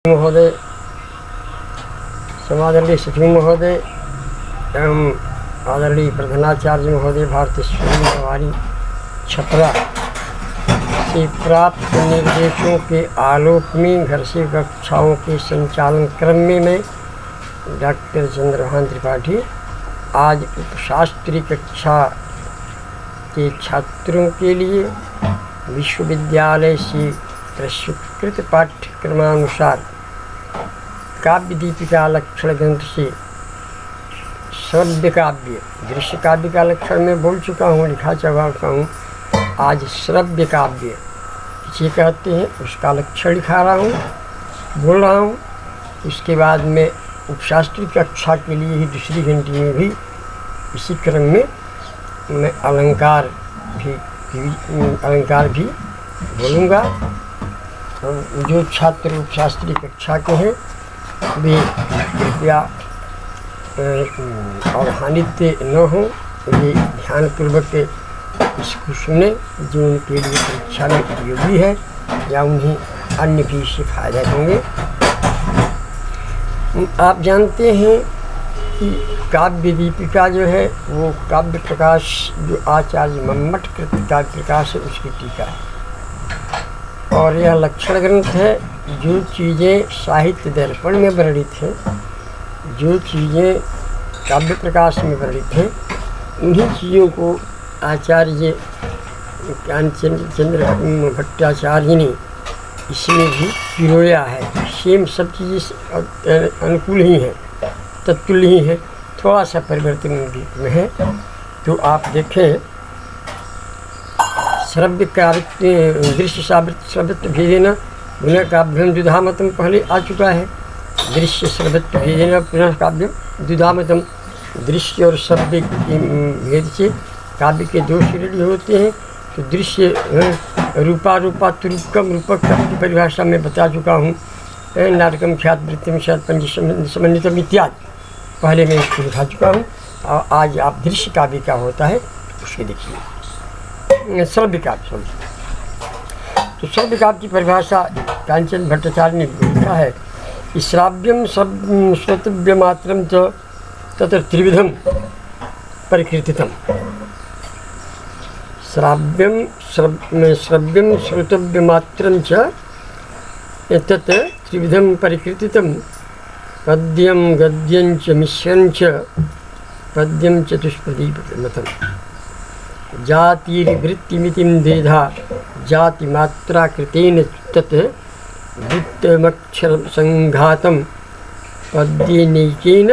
महोदय, समादरणीय सचिव महोदय एवं आदरणीय प्रधानाचार्य महोदय, भारतीय स्कूल हमारी छपरा से प्राप्त निर्देशों के आलोक में घर से कक्षाओं के संचालन क्रम में मैं डॉक्टर चंद्रभान त्रिपाठी आज उपशास्त्री कक्षा के छात्रों के लिए विश्वविद्यालय से प्रस्वीकृत पाठ्यक्रमानुसार काव्य दीपिका लक्षण ग्रंथ से श्रव्य काव्य, दृश्य काव्य का लक्षण मैं बोल चुका हूँ, लिखा चुका हूँ। आज श्रव्य काव्य किसे कहते हैं उसका लक्षण लिखा रहा हूँ, बोल रहा हूँ। इसके बाद में उपशास्त्री कक्षा के लिए ही दूसरी घंटी में भी इसी क्रम में मैं अलंकार भी बोलूँगा। जो छात्र उपशास्त्री कक्षा के हैं वे कृपया अवधानित न हो, ये ध्यानपूर्वक इसको सुने जो उनके लिए परीक्षा में उपयोगी है या उन्हें अन्य भी इससे फायदा होंगे। आप जानते हैं कि काव्य दीपिका जो है वो काव्य प्रकाश जो आचार्य मम्मट कृत काव्य प्रकाश है उसकी टीका है और यह लक्षण ग्रंथ है। जो चीज़ें साहित्य दर्पण में वर्णित हैं, जो चीज़ें काव्य प्रकाश में वर्णित हैं, उन्हीं चीज़ों को आचार्य चंद्र भट्टाचार्य ने इसमें भी पिरोया है। सेम सब चीज़ें अनुकूल ही हैं, तत्तुल्य ही है, थोड़ा सा परिवर्तन में है। तो आप देखें श्रव्य काव्य दृश्य श्रव्यत्व भेदेन पुनः काव्यम द्विधामतम पहले आ चुका है। दृश्य श्रव्यत्व भेदेन पुनः काव्यम द्विधामतम, दृश्य और श्रव्य भेद से काव्य के दो श्रेणी होते हैं। तो दृश्य रूपात्मकम रूपक की परिभाषा में बता चुका हूँ। नाटकम ख्यात वृत्तिम ख्यात पंजी समन्वितम इत्यादि पहले मैं इसको दिखा चुका हूँ। और आज आप दृश्य काव्य क्या होता है उसके देखिए। श्रव्य काव्य, तो श्रव्य काव्य की परिभाषा कांचन भट्टाचार्य ने लिखा है। श्राव्यम श्रोतव्य मात्रम च तत्र त्रिविधम परिकीर्तितम। श्राव्यम श्रोतव्य मात्रम च तत् त्रिविधम परिकीर्तितम। पद्यम गद्यं च मिश्रं च पद्यं चतुष्पदी मतम। जातिर्वृत्तिमितिं द्वेधा जातिमात्रा कृतेन तत् वृत्तमक्षर संघातं पद्येनैकेन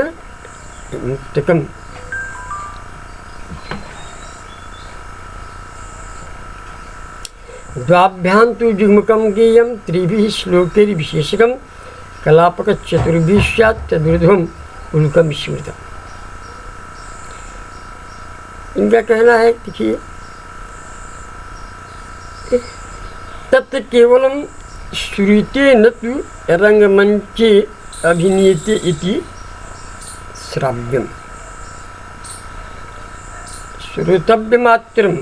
मुक्तकम्। द्वाभ्यां तु जुग्मकं गेयं त्रिभिः श्लोकैर्विशेषकं कलापकचतुर्भिः स्यात् तदूर्ध्वम् उल्कं स्मृतम्। इनका कहना है, देखिए, तत् केवलम श्रूयते न तु रंगमंचे अभिनीयते इति श्राव्यम। श्रोतव्य मात्रम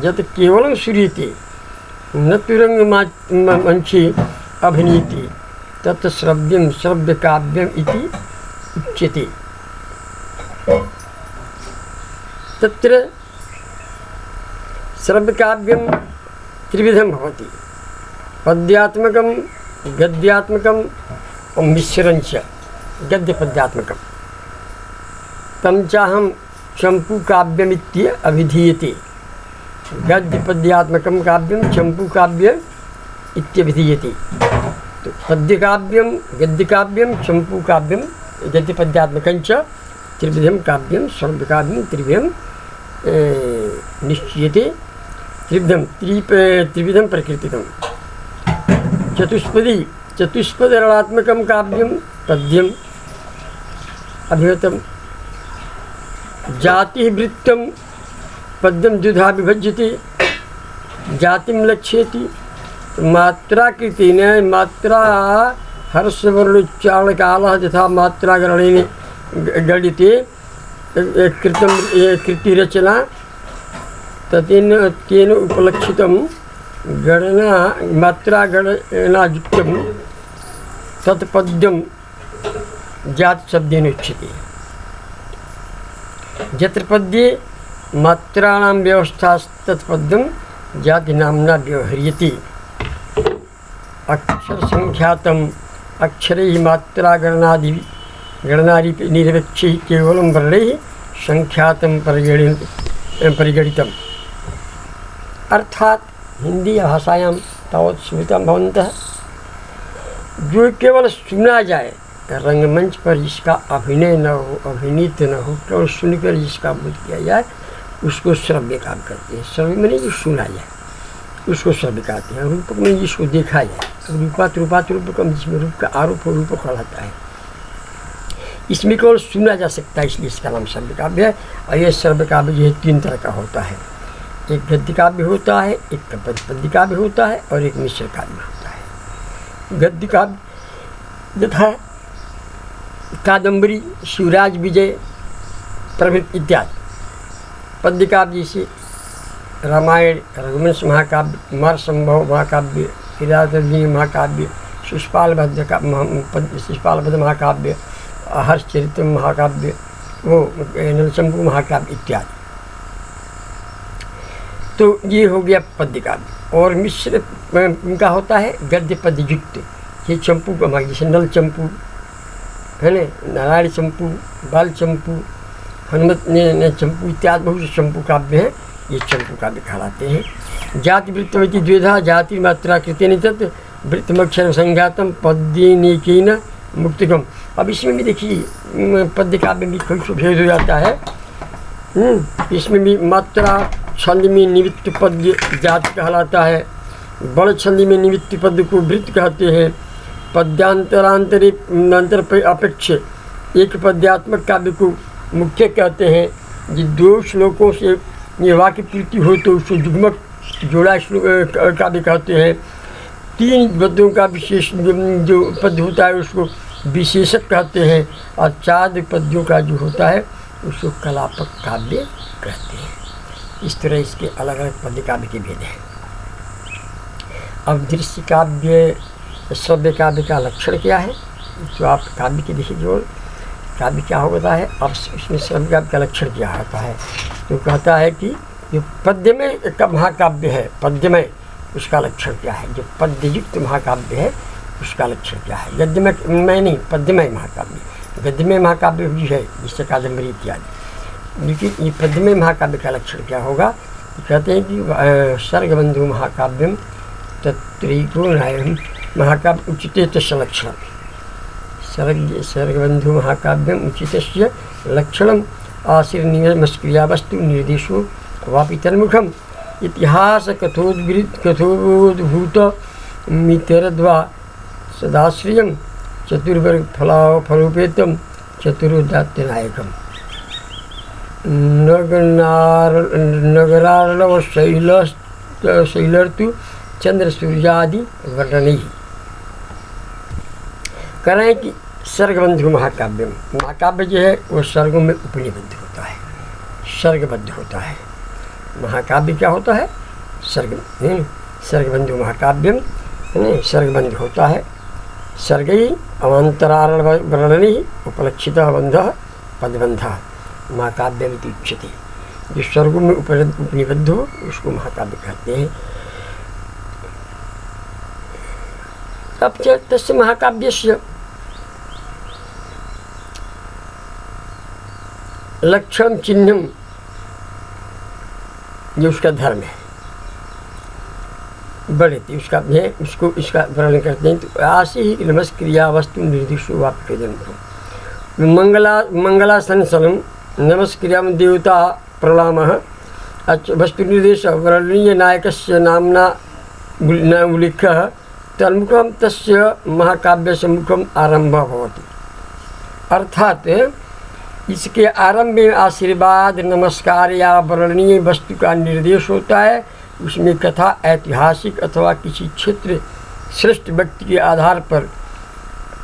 यत् केवलम श्रूयते न तु रंगमंचे अभिनीयते तत् श्रव्यम श्रव्य काव्यम इति उच्यते। तत्र श्रव्यकाव्यं त्रिविधं भवति, पद्यात्मकं गद्यात्मकं मिश्रञ्च गद्यपद्यात्मकं। तं चाहं चम्पूकाव्यमित्य अभिधीयते। गद्यपद्यात्मकं काव्यं चम्पूकाव्य इत्यभिधीयते। तो पद्यकाव्यं गद्यकाव्यं चम्पूकाव्यं गद्यपद्यात्मकं च त्रिविधं काव्यं श्रव्यकाव्यं त्रिविधं निश्चीयते। त्रिविधं प्रकीर्तितम्। चतुष्पदरणात्मकं काव्यं पद्यम् अभिमतं। जातिवृत्तं पद्यं द्विधा विभज्यते। जातिं लक्ष्यति मात्राकृतेन, मात्रा हर्षवर्णोच्चारणकालः यथा मात्राग्रहणेन गणिते कृतिरचना तेन उपलक्षितं गणना मात्रा गणनायुक्तं तत्पद्यम जात शब्देन उच्यते। यत्र पद्ये मात्राणां व्यवस्था तत्पद्यम जाति नाम्ना व्यवह्रियते। अक्षर संख्यातम अक्षरैः मात्रा गणनादि निरपेक्षैः केवलं वर्णैः संख्यातम परिगणितम्। अर्थात हिंदी भाषायां तावत् श्रुतं भवन्तः, जो केवल सुना जाए, रंगमंच पर जिसका अभिनय न हो, अभिनीत न हो, केवल सुनकर जिसका बोध किया जाए उसको श्रव्य काम करते हैं। श्रव्य माने जो सुना जाए उसको श्रव्य कहते हैं। रूपक में जिसको देखा जाए, रूपात रूपकम जिसमें रूप का आरोप और रूपक कहलाता है, इसमें केवल सुना जा सकता है, इसलिए इसका नाम श्रव्य काव्य है। और यह श्रव्य काव्य जो है 3 तरह का होता है। एक गद्य काव्य होता है, एक पद्य काव्य होता है और एक मिश्र काव्य होता है। गद्य काव्य यथा कादम्बरी, शिवराज विजय प्रभृति इत्यादि। पद्य काव्य जैसे रामायण, रघुवंश महाकाव्य, कुमार संभव महाकाव्य, किरातार्जुनीय महाकाव्य, शिशुपालवध महाकाव्य, हर्षचरित्र महाकाव्य, वो नलचंपू महाकाव्य इत्यादि। तो ये हो गया पद्य काव्य। और मिश्र इनका होता है गद्य पद्य युक्त। ये चंपू का भाग, जैसे नल चंपू है न, नारायण चंपू, बाल चंपू, हनुमत ने चंपू इत्यादि बहुत से चंपू काव्य हैं, ये चंपू काव्य कहलाते हैं। जाति वृत्तवती द्विधा जाति मात्रा कृतेन तत् वृत्तमक्षर संज्ञातम पद्येनेकेन मुक्तिकम। अब इसमें भी देखिए पद्य काव्य में कोई भेद हो जाता है। इसमें भी मात्रा छंद में निमित्त पद्य जाति कहलाता है। बड़ छंद में निमित्त पद्य को वृत्त कहते हैं। पद्यांतरांतरे पर अपेक्ष एक पद्यात्मक काव्य को मुख्य कहते हैं। जो 2 श्लोकों से ये वाक्य पूर्ति हो तो उसको युग्मक जोड़ा काव्य कहते हैं। 3 पद्यों का विशेष जो पद्य होता है उसको विशेषक कहते हैं। और 4 पद्यों का जो होता है उसको कलापक काव्य कहते हैं। इस तरह इसके अलग अलग पद्य काव्य के भेद हैं। अब दृश्य काव्य, श्रव्य काव्य का लक्षण क्या है, जो आप काव्य के देखिए जो काव्य क्या होता है। अब इसमें श्रव्य काव्य का लक्षण क्या होता है, तो कहता है कि जो पद्यमय का महाकाव्य है, पद्यमय उसका लक्षण क्या है। जो पद्ययुक्त महाकाव्य है उसका लक्षण क्या है। गद्यमय नहीं, पद्यमय महाकाव्य। गद्यमय महाकाव्य भी है जिससे कादम्बरी इत्यादि। लेकिन ये पद्यमय महाकाव्य का लक्षण क्या होगा, कहते हैं कि सर्गबंधु महाकाव्यम तत्त्रिकोणायम महाकाव्य उचिते तस्य लक्षणम। सर्गबंधु महाकाव्यम उचितस्य लक्षणम आशीर्नियमस्क्रिया वस्तु निर्देशो वापि तन्मुखम इतिहास कथोद्भूत मितरद्वा सदाश्रियम चतुर्वर्ग फलोपेतम चतुरोदात्यनायकम। नगरार्णव शैलर्तु चंद्र सूर्यादि वर्णनी। कह रहे हैं कि सर्गबंधु महाकाव्य, महाकाव्य जो है वो सर्गों में उपनिबद्ध होता है, सर्गबद्ध होता है। महाकाव्य क्या होता है, सर्ग। सर्गबंधु महाकाव्यम सर्गबंध होता है। सर्गै अवान्तरारण वर्णनी उपलक्षितः बंधः पदबंधः महाकाव्यमिति उच्यते। जो सर्गों में उपनिबद्ध हो उसको महाकाव्य कहते हैं। अब तस्य महाकाव्यस्य लक्षण चिन्हम, जो उसका धर्म है, बड़े उसका है, उसको इसका वर्णन करते हैं। तो आशी ही नमस्क्रिया वस्तु निर्दिष्टो वाप्य जन्म मंगलासनसलम नमस्क्रिया देवता प्रणामः वस्तु निर्देश वर्णनीय नायकस्य नामना उल्लेखः तन्मुखम तस्य महाकाव्यस्य मुखम आरंभ भवति। अर्थात इसके आरंभ में आशीर्वाद, नमस्कार या वर्णनीय वस्तु का निर्देश होता है। उसमें कथा ऐतिहासिक अथवा किसी क्षेत्र श्रेष्ठ व्यक्ति के आधार पर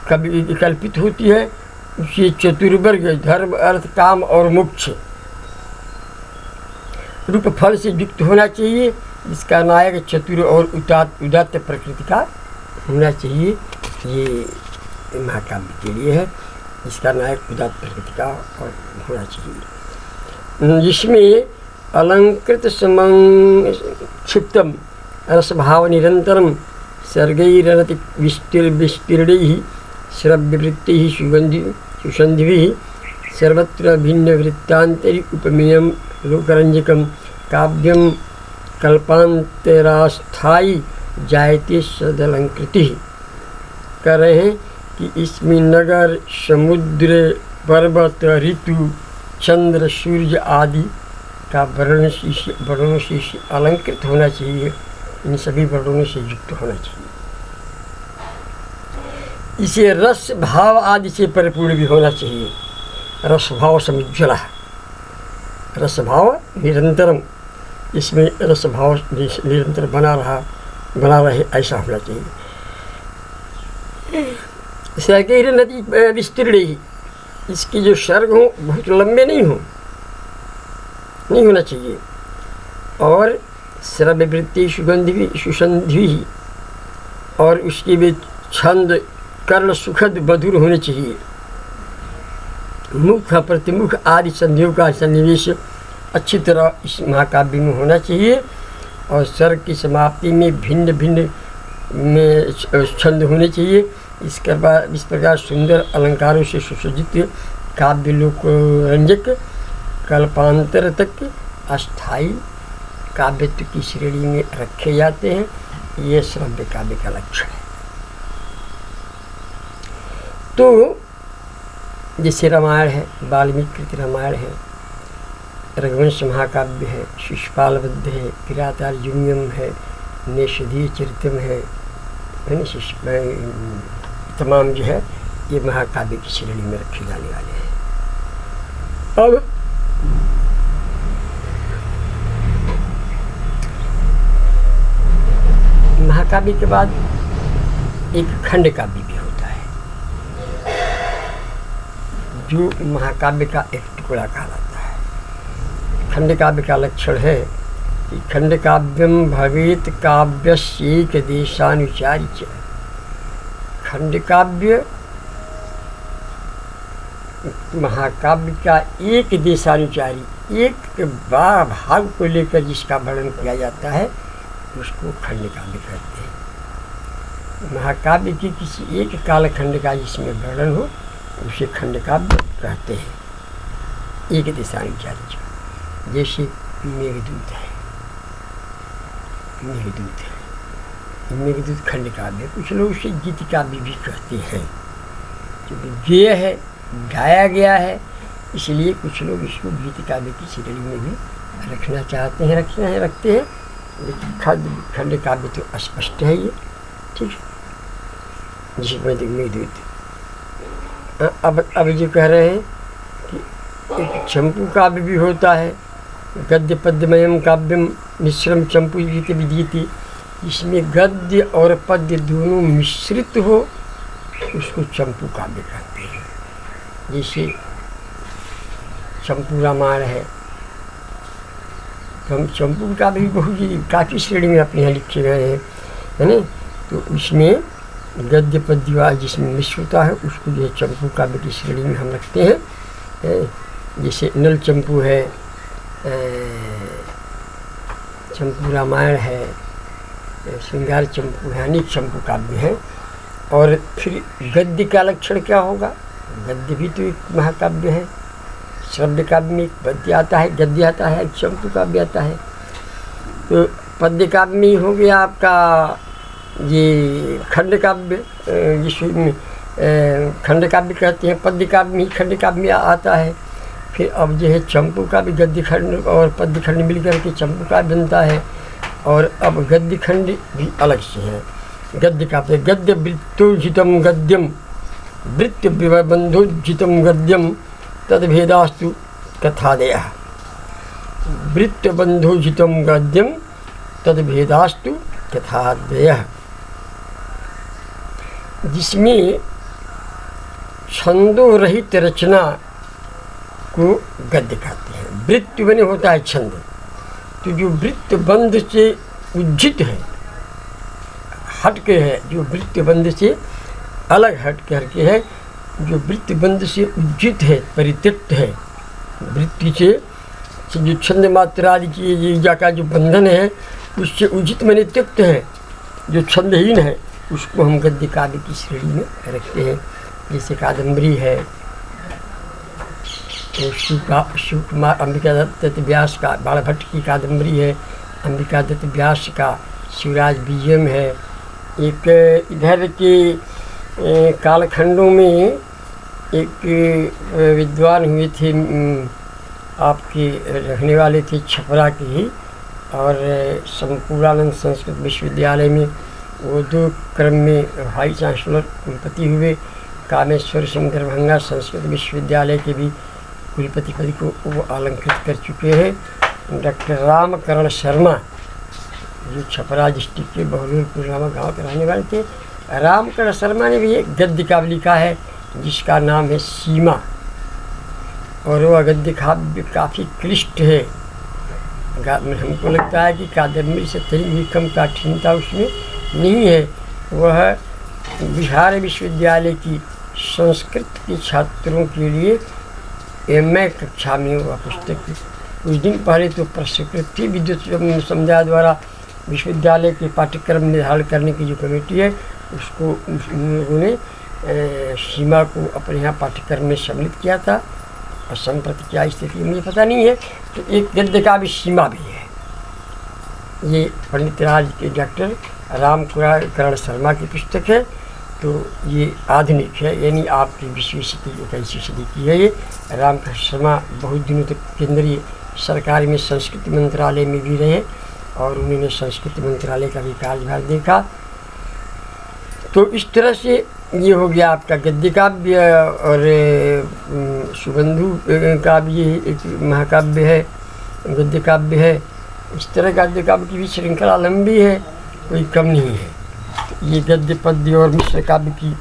कभी कल्पित होती है। ये चतुर्वर्ग धर्म, अर्थ, काम और मोक्ष रूप फल से युक्त होना चाहिए। इसका नायक चतुर और उदात्त प्रकृति का होना चाहिए। ये महाकाव्य के लिए है। इसका नायक उदात्त प्रकृति का और होना चाहिए, जिसमें अलंकृत क्षिप्तम रसभाव निरंतरम सर्गैरनति विस्तीर्णैः श्रव्यवृत्तिः सुगन्धिभिः सर्वत्र भिन्नवृत्तान्तरि उपमेयं लोकरञ्जकं काव्यं कल्पान्तरास्थायी जायते सदलंकृतिः। कह रहे हैं कि इसमें नगर, समुद्र, पर्वत, ऋतु, चंद्र, सूर्य आदि का वर्णों से अलंकृत होना चाहिए, इन सभी वर्णों से युक्त होना चाहिए। इसे रस भाव आदि से परिपूर्ण भी होना चाहिए। रस भाव समुज्ज्वला, रस भाव निरंतरम, इसमें रस भाव निरंतर बना रहे ऐसा होना चाहिए। सैकैर नदी विस्तीर्ण, इसके जो सर्ग हों बहुत लंबे नहीं होना चाहिए। और श्रव्यवृत्ति सुगंधि, और उसके भी छंद कर्ण सुखद मधुर होने चाहिए। मुख प्रतिमुख आदि संधियों का सन्निवेश अच्छी तरह इस महाकाव्य में होना चाहिए। और सर्ग की समाप्ति में भिन्न भिन्न में छंद होने चाहिए। इस प्रकार सुंदर अलंकारों से सुसज्जित काव्य लोकरंजक कल्पांतर तक अस्थायी काव्यत्व की श्रेणी में रखे जाते हैं। ये श्रव्य काव्य का लक्षण है। तो जैसे रामायण है, वाल्मीकि कृत रामायण है, रघुवंश महाकाव्य है, शिशुपाल वध है, किरातार्जुनीयम है, नेषधीय चरितम है तमाम जो है ये महाकाव्य की श्रेणी में रखे जाने वाले हैं। अब महाकाव्य के बाद एक खंड काव्य भी होता है, जो महाकाव्य का एक टुकड़ा कहलाता है। खंड काव्य का लक्षण है कि खंड काव्यम भवेत काव्यस्यैक देशानुचारी च। खंड काव्य महाकाव्य का एक देशानुचारी, एक भाग को लेकर जिसका वर्णन किया जाता है उसको खंड काव्य कहते हैं। महाकाव्य के किसी एक कालखंड का जिसमें वर्णन हो उसे खंड काव्य कहते हैं, एक देशानुचारी। जैसे मेघदूत है, मेघदूत खंड काव्य। कुछ लोग उसे गीत काव्य भी कहते हैं, क्योंकि गेय है, गाया गया है, इसलिए कुछ लोग इसको गीत काव्य की श्रेणी में भी रखना चाहते हैं, रखते हैं। लेकिन खंड काव्य तो अस्पष्ट है ये, ठीक है। जिसमें मेघदूत अब जो कह रहे हैं कि एक चंपू काव्य भी होता है, गद्य पद्यमयम काव्यम मिश्रम चंपू गीत विदीति। इसमें गद्य और पद्य दोनों मिश्रित हो उसको चंपू काव्य कहते हैं। जैसे चंपू रामायण है, तो हम चंपू काव्य भी बहुत ही काफ़ी श्रेणी में अपने यहाँ लिखे गए हैं, है ना। तो इसमें गद्य पद्य जिसमें मिश्र होता है उसको जो है चंपू काव्य की श्रेणी में हम रखते हैं। जैसे नल चंपू है, चंपू रामायण है, श्रृंगार चंपू है, अनेक चंपू काव्य हैं। और फिर गद्य का लक्षण क्या होगा? गद्य भी तो एक महाकाव्य है। श्रव्य काव्य में एक पद्य आता है, गद्य आता है, एक चंपू काव्य आता है। तो पद्य काव्य में हो गया आपका ये खंड काव्य, जिसमें खंड काव्य कहते हैं। पद्य काव्य में ही खंड काव्य में आता है। फिर अब जो है चंपू का भी गद्य खंड और पद्य खंड मिलकर के चंपू का बनता है। और अब गद्य खंड भी अलग से है। गद्य का गद्य वृत्तोजितम गद्यम, वृत्त बंधोजितम गद्यम तद्भेदास्तु कथादयः। वृत्त बंधोजितम गद्यम तद्भेदास्तु कथादयः, जिसमें छंदो रहित रचना को गद्य कहते हैं। वृत्त बने होता है छंद, तो जो वृत्त बंध से उज्जित है, हटके है, जो वृत्त बंध से अलग हट करके है, जो वृत्ति बंध से उज्जित है, परित्यक्त है। वृत्ति से जो छंद मात्रा आदि की ईजा का जो बंधन है उससे उज्जित माने त्यक्त है। जो छंदहीन है उसको हम गद्य काव्य की श्रेणी में रखते हैं। जैसे कादम्बरी है, शिव कुमार अंबिका दत्त व्यास का बाणभट्ट की कादम्बरी है, अंबिका दत्त व्यास का शिवराज बीजम है। एक इधर के कालखंडों में एक विद्वान हुए थे, आपके रहने वाले थे छपरा के ही, और संपूर्णानंद संस्कृत विश्वविद्यालय में वो 2 क्रम में वाइस चांसलर कुलपति हुए। कामेश्वर सिंह दरभंगा संस्कृत विश्वविद्यालय के भी कुलपति पद को वो अलंकृत कर चुके हैं। डॉक्टर रामकरण शर्मा जो छपरा डिस्ट्रिक्ट के बहलोलपुर नामक गाँव के रहने वाले थे, रामकरण शर्मा ने भी एक गद्य काव्य लिखा है जिसका नाम है सीमा, और वह गद्य काव्य काफ़ी क्लिष्ट है। हमको लगता है कि कादम्बरी से थोड़ी भी कम कठिनता उसमें नहीं है। वह बिहार विश्वविद्यालय की संस्कृत के छात्रों के लिए एमए कक्षा में वह पुस्तक कुछ दिन पहले तो प्रस्कृत थी। विद्युत समुदाय द्वारा विश्वविद्यालय के पाठ्यक्रम निर्धारण करने की जो कमेटी है उसको उन्होंने सीमा को अपने यहाँ पाठ्यक्रम में सम्मिलित किया था, और संप्रति क्या स्थिति मुझे पता नहीं है। तो एक गद्य काव्य सीमा भी है। ये पंडित राज के डॉक्टर रामकरण शर्मा की पुस्तक है। तो ये आधुनिक है, यानी आपकी 20वीं सदी 21वीं सदी की है। ये रामकरण शर्मा बहुत दिनों तक केंद्रीय सरकार में संस्कृति मंत्रालय में भी रहे, और उन्होंने संस्कृति मंत्रालय का भी कार्यभार देखा। तो इस तरह से ये हो गया आपका गद्य काव्य। और सुबंधु काव्य एक महाकाव्य है, गद्य काव्य है। इस तरह गद्य काव्य की भी श्रृंखला लंबी है, कोई कम नहीं है। ये गद्य पद्य और मिश्र काव्य की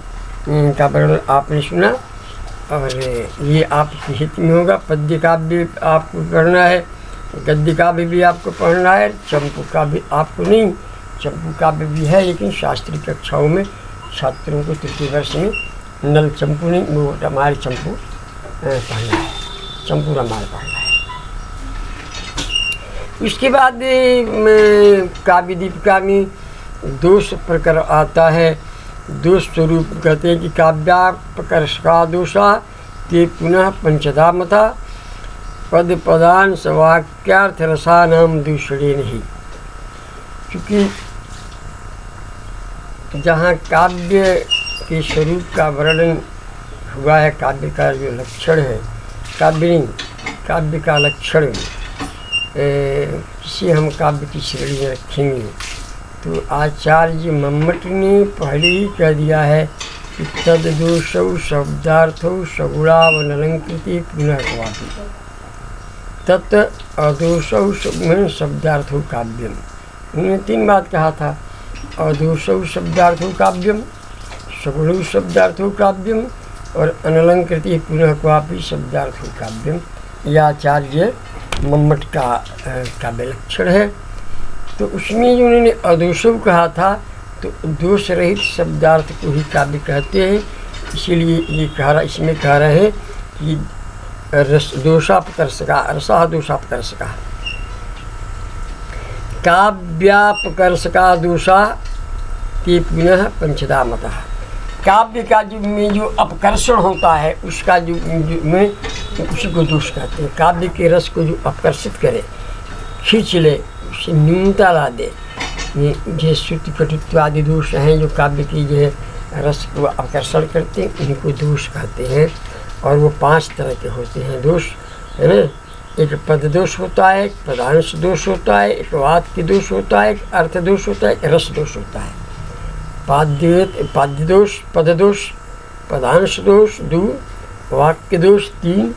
का वर्णन आपने सुना, और ये आपके हित में होगा। पद्य काव्य आपको पढ़ना है, गद्य काव्य भी आपको पढ़ना है, चंपू काव्य आपको नहीं। चंपू काव्य भी है लेकिन शास्त्रीय कक्षाओं में छात्रों को तृतीय वर्ष में नल चंपू नहीं, वो रामायण चंपू पढ़ना है, चंपू रामायण पढ़ना है। उसके बाद काव्य दीपिका में दोष प्रकार आता है। दोष स्वरूप कहते हैं कि काव्यापकर्षका दोषा ते पुनः पंचधा मता पद पदान सवाक्यार्थ रसानाम दूषणे नहीं। क्योंकि जहाँ काव्य के स्वरूप का वर्णन हुआ है, काव्य का जो लक्षण है, काव्य नहीं, काव्य का लक्षण किसी हम काव्य की श्रेणी में रखेंगे तो आचार्य मम्मट ने पहले ही कह दिया है कि तद दोषौ शब्दार्थौ सगुणावनलंकृति पुनः क्वापि तत् अदोषौ शब्दार्थौ काव्यम। उन्होंने 3 बात कहा था, अदोषौ शब्दार्थौ काव्यम, सगुणौ शब्दार्थौ काव्यम और अनलंकृति पुनः क्वापि शब्दार्थौ काव्यम। यह आचार्य मम्मट का काव्य लक्षण है। तो उसमें जो उन्होंने अदोषौ कहा था, तो दोष रहित शब्दार्थ को ही काव्य कहते हैं। इसीलिए ये इसमें कह रहे हैं कि दोषापकर्षका रसा दोषापकर्षका काव्यापकर्षका दोषा ते पुनः पंचधा मता। काव्य का जो अपकर्षण होता है उसका जो में उसी को दोष कहते हैं। काव्य के रस को जो अपकर्षित करे, खींच ले, उससे न्यूनता ला दे, ये श्रुति कटुत्व आदि दोष हैं जो काव्य की जो है रस को आकर्षण करते हैं, इनको दोष कहते हैं। और वो 5 तरह के होते हैं दोष, है ना। एक पद दोष होता है, एक पदांश दोष होता है, एक वाक्य दोष होता है, एक अर्थ दोष होता है, एक रस दोष होता है। पाद्य दोष, पद दोष, पदांश दोष 2, वाक्य दोष 3,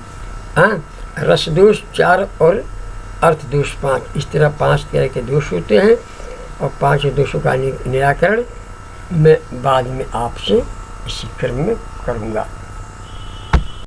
रस दोष 4 और अर्थ दोष 5। इस तरह 5 तरह के दोष होते हैं। और 5 दोषों का निराकरण मैं बाद में आपसे इसी क्रम में करूँगा।